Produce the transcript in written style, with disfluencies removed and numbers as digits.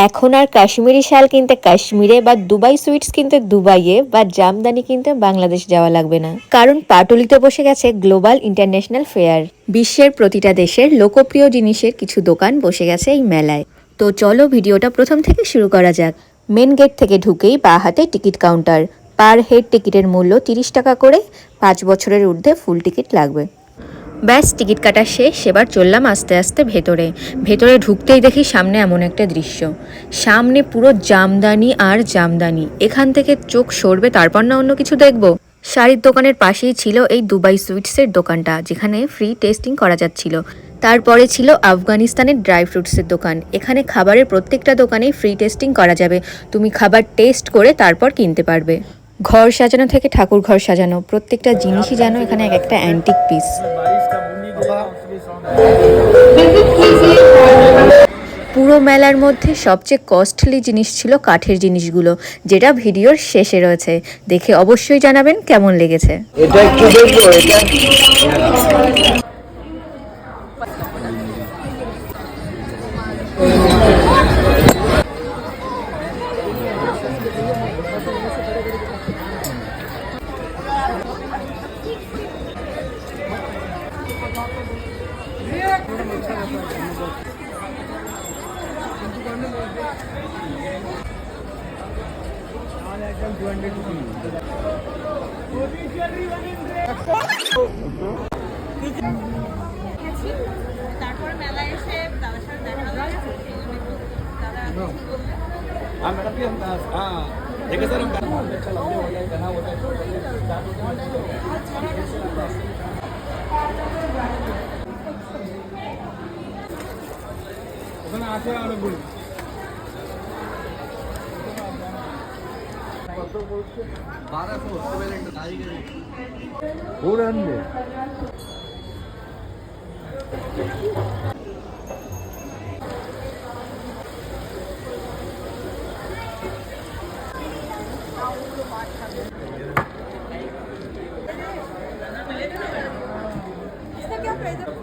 এখন আর কাশ্মীরি শাল কিনতে কাশ্মীরে বা দুবাই সুইটস কিনতে দুবাইয়ে বা জামদানি কিনতে বাংলাদেশ যাওয়া লাগবে না, কারণ পাটুলিতে বসে গেছে গ্লোবাল ইন্টারন্যাশনাল ফেয়ার। বিশ্বের প্রতিটা দেশের লোকপ্রিয় জিনিসের কিছু দোকান বসে গেছে এই মেলায়। তো চলো ভিডিওটা প্রথম থেকে শুরু করা যাক। মেন গেট থেকে ঢুকেই বাঁ হাতে টিকিট কাউন্টার। পার হেড টিকিটের মূল্য 30 টাকা করে, 5 বছরের ঊর্ধ্বে ফুল টিকিট লাগবে। ব্যাস টিকিট কাটা শেষ, এবার চললাম আস্তে আস্তে ভেতরে। ভেতরে ঢুকতেই দেখি সামনে এমন একটা দৃশ্য, সামনে পুরো জামদানি আর জামদানি। এখান থেকে চোখ সরবে তারপর না অন্য কিছু দেখবো। শাড়ির দোকানের পাশেই ছিল এই দুবাই সুইটসের দোকানটা, যেখানে ফ্রি টেস্টিং করা যাচ্ছিল। তারপরে ছিল আফগানিস্তানের ড্রাই ফ্রুটসের দোকান। এখানে খাবারের প্রত্যেকটা দোকানেই ফ্রি টেস্টিং করা যাবে, তুমি খাবার টেস্ট করে তারপর কিনতে পারবে। ঘর সাজানো থেকে ঠাকুর ঘর সাজানো, প্রত্যেকটা জিনিসই যেন এখানে এক একটা অ্যান্টিক পিস। পুরো মেলার মধ্যে সবচেয়ে কস্টলি জিনিস ছিল কাঠের জিনিসগুলো, যেটা ভিডিওর শেষে রয়েছে। দেখে অবশ্যই জানাবেন কেমন লেগেছে। এটা একটু দেখবো এটা। তারপরে মেলায় এসে দাদার সাথে দেখা হয়েছে, দাদা हाँ मैडम जी हम हाँ देखिए सर हम ওখানে আছে অনেকগুলো কত বলছে 1200 ওর আনবে इसका क्या प्राइस है?